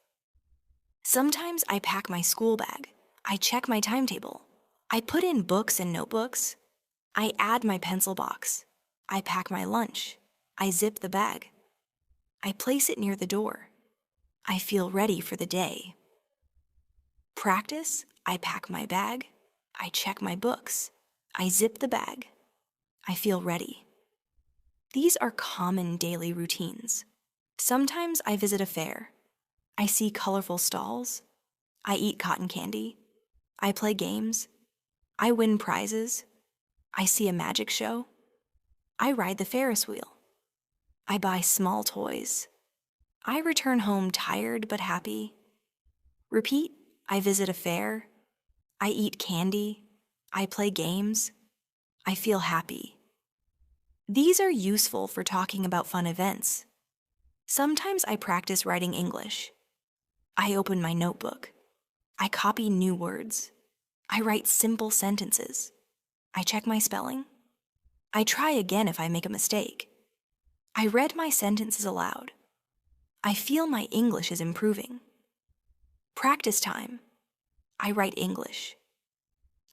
Sometimes I pack my school bag. I check my timetable. I put in books and notebooks. I add my pencil box. I pack my lunch. I zip the bag. I place it near the door. I feel ready for the day. Practice, I pack my bag. I check my books. I zip the bag. I feel ready. These are common daily routines. Sometimes I visit a fair. I see colorful stalls. I eat cotton candy. I play games. I win prizes. I see a magic show. I ride the Ferris wheel. I buy small toys. I return home tired but happy. Repeat, I visit a fair. I eat candy. I play games. I feel happy. These are useful for talking about fun events. Sometimes I practice writing English. I open my notebook. I copy new words. I write simple sentences. I check my spelling. I try again if I make a mistake. I read my sentences aloud. I feel my English is improving. Practice time. I write English.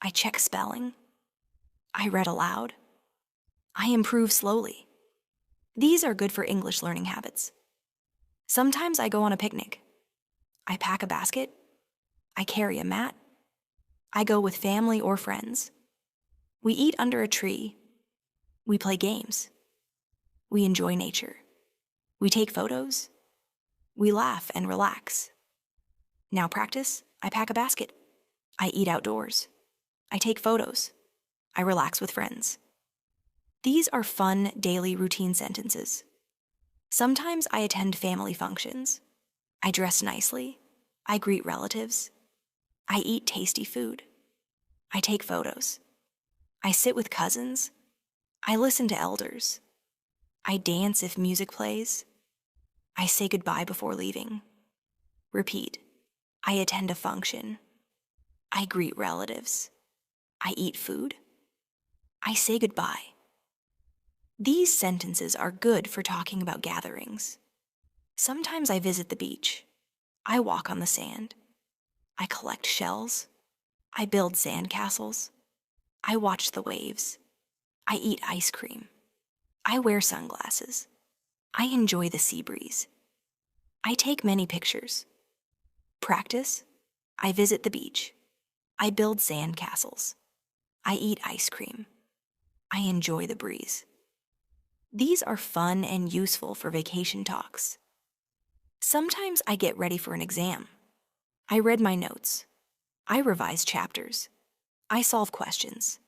I check spelling. I read aloud. I improve slowly. These are good for English learning habits. Sometimes I go on a picnic. I pack a basket. I carry a mat. I go with family or friends. We eat under a tree. We play games. We enjoy nature. We take photos. We laugh and relax. Now practice, I pack a basket. I eat outdoors. I take photos. I relax with friends. These are fun daily routine sentences. Sometimes I attend family functions. I dress nicely. I greet relatives. I eat tasty food. I take photos. I sit with cousins. I listen to elders. I dance if music plays. I say goodbye before leaving. Repeat. I attend a function. I greet relatives. I eat food. I say goodbye. These sentences are good for talking about gatherings. Sometimes I visit the beach. I walk on the sand. I collect shells. I build sandcastles. I watch the waves. I eat ice cream. I wear sunglasses. I enjoy the sea breeze. I take many pictures. Practice. I visit the beach. I build sandcastles. I eat ice cream. I enjoy the breeze. These are fun and useful for vacation talks. Sometimes I get ready for an exam. I read my notes. I revise chapters. I solve questions.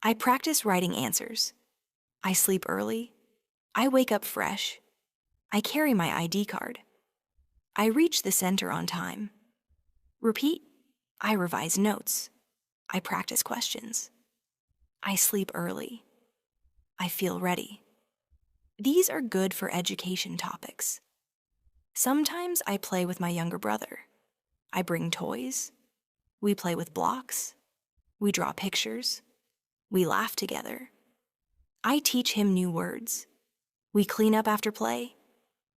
I practice writing answers. I sleep early. I wake up fresh. I carry my ID card. I reach the center on time. Repeat. I revise notes. I practice questions. I sleep early. I feel ready. These are good for education topics. Sometimes I play with my younger brother. I bring toys. We play with blocks. We draw pictures. We laugh together. I teach him new words. We clean up after play.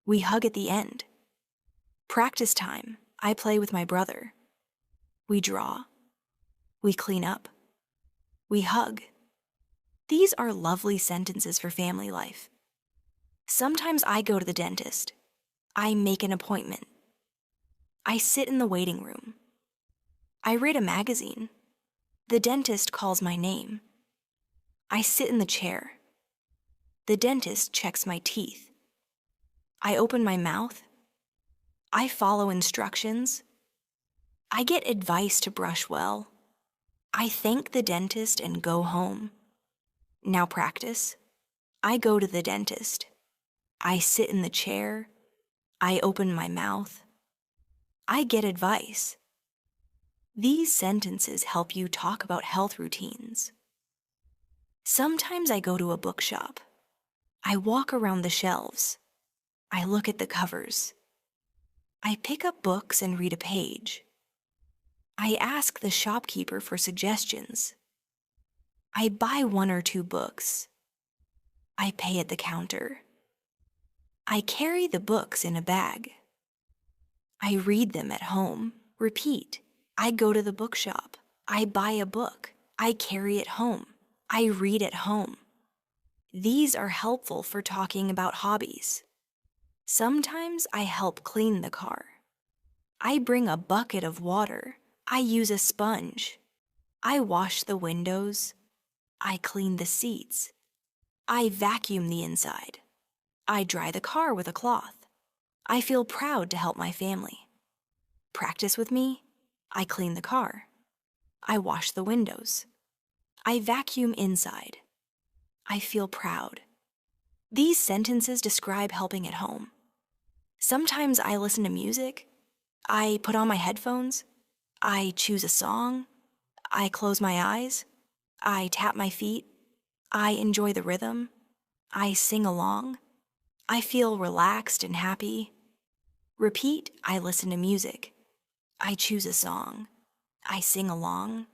We hug at the end. Practice time. I play with my brother. We draw. We clean up. We hug. These are lovely sentences for family life. Sometimes I go to the dentist. I make an appointment. I sit in the waiting room. I read a magazine. The dentist calls my name. I sit in the chair. The dentist checks my teeth. I open my mouth. I follow instructions. I get advice to brush well. I thank the dentist and go home. Now practice. I go to the dentist. I sit in the chair. I open my mouth. I get advice. These sentences help you talk about health routines. Sometimes I go to a bookshop. I walk around the shelves. I look at the covers. I pick up books and read a page. I ask the shopkeeper for suggestions. I buy 1 or 2 books. I pay at the counter. I carry the books in a bag. I read them at home. Repeat. I go to the bookshop. I buy a book. I carry it home. I read at home. These are helpful for talking about hobbies. Sometimes I help clean the car. I bring a bucket of water. I use a sponge. I wash the windows. I clean the seats. I vacuum the inside. I dry the car with a cloth. I feel proud to help my family. Practice with me? I clean the car. I wash the windows. I vacuum inside. I feel proud. These sentences describe helping at home. Sometimes I listen to music. I put on my headphones. I choose a song. I close my eyes. I tap my feet. I enjoy the rhythm. I sing along. I feel relaxed and happy. Repeat, I listen to music. I choose a song. I sing along.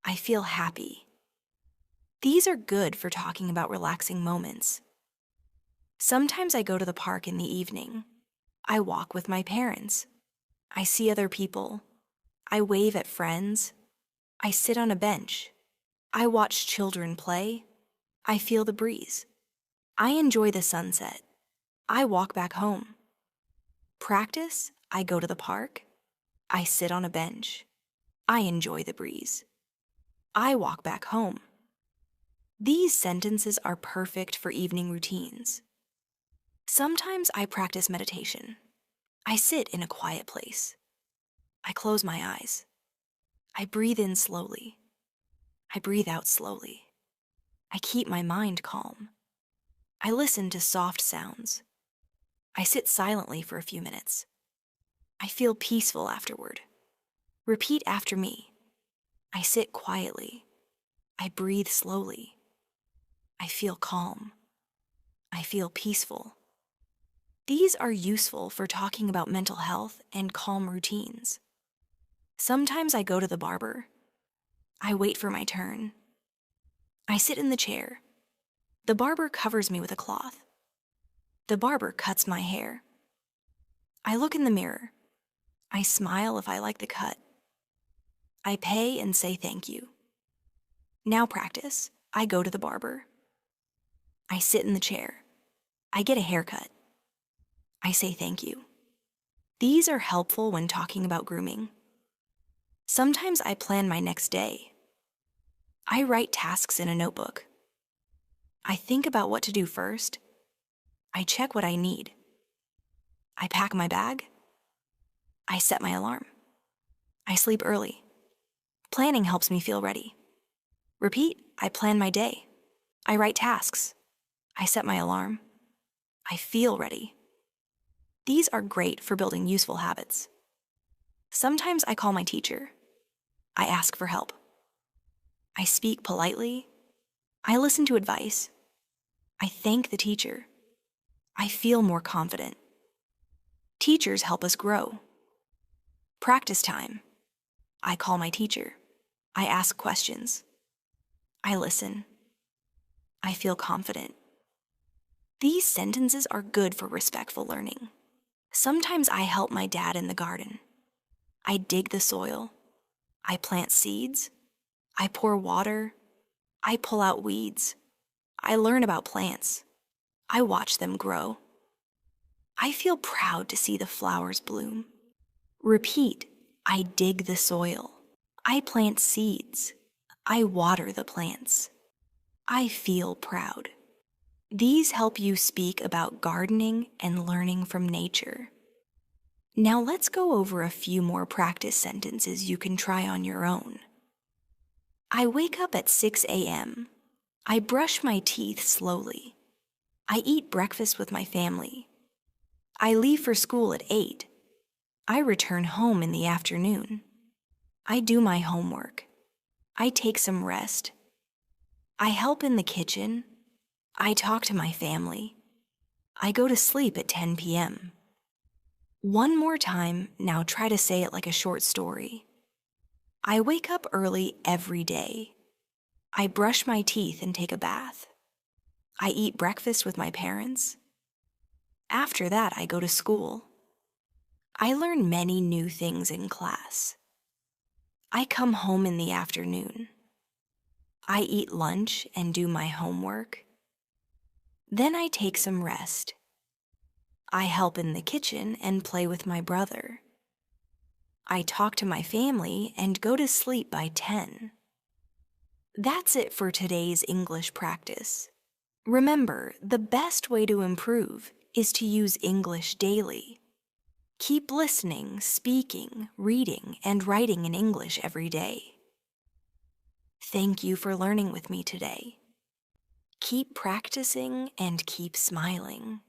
I feel happy. These are good for talking about relaxing moments. Sometimes I go to the park in the evening. I walk with my parents. I see other people. I wave at friends. I sit on a bench. I watch children play. I feel the breeze. I enjoy the sunset. I walk back home. Practice, I go to the park. I sit on a bench. I enjoy the breeze. I walk back home. These sentences are perfect for evening routines. Sometimes I practice meditation. I sit in a quiet place. I close my eyes. I breathe in slowly. I breathe out slowly. I keep my mind calm. I listen to soft sounds. I sit silently for a few minutes. I feel peaceful afterward. Repeat after me. I sit quietly. I breathe slowly. I feel calm. I feel peaceful. These are useful for talking about mental health and calm routines. Sometimes I go to the barber. I wait for my turn. I sit in the chair. The barber covers me with a cloth. The barber cuts my hair. I look in the mirror. I smile if I like the cut. I pay and say thank you. Now practice. I go to the barber. I sit in the chair. I get a haircut. I say thank you. These are helpful when talking about grooming. Sometimes I plan my next day. I write tasks in a notebook. I think about what to do first. I check what I need. I pack my bag. I set my alarm. I sleep early. Planning helps me feel ready. Repeat, I plan my day. I write tasks. I set my alarm. I feel ready. These are great for building useful habits. Sometimes I call my teacher. I ask for help. I speak politely. I listen to advice. I thank the teacher. I feel more confident. Teachers help us grow. Practice time. I call my teacher. I ask questions. I listen. I feel confident. These sentences are good for respectful learning. Sometimes I help my dad in the garden. I dig the soil. I plant seeds. I pour water. I pull out weeds. I learn about plants. I watch them grow. I feel proud to see the flowers bloom. Repeat, I dig the soil. I plant seeds. I water the plants. I feel proud. These help you speak about gardening and learning from nature. Now let's go over a few more practice sentences you can try on your own. I wake up at 6 a.m. I brush my teeth slowly. I eat breakfast with my family. I leave for school at 8. I return home in the afternoon. I do my homework. I take some rest. I help in the kitchen. I talk to my family. I go to sleep at 10 p.m. One more time, now try to say it like a short story. I wake up early every day. I brush my teeth and take a bath. I eat breakfast with my parents. After that, I go to school. I learn many new things in class. I come home in the afternoon. I eat lunch and do my homework. Then I take some rest. I help in the kitchen and play with my brother. I talk to my family and go to sleep by 10. That's it for today's English practice. Remember, the best way to improve is to use English daily. Keep listening, speaking, reading, and writing in English every day. Thank you for learning with me today. Keep practicing and keep smiling.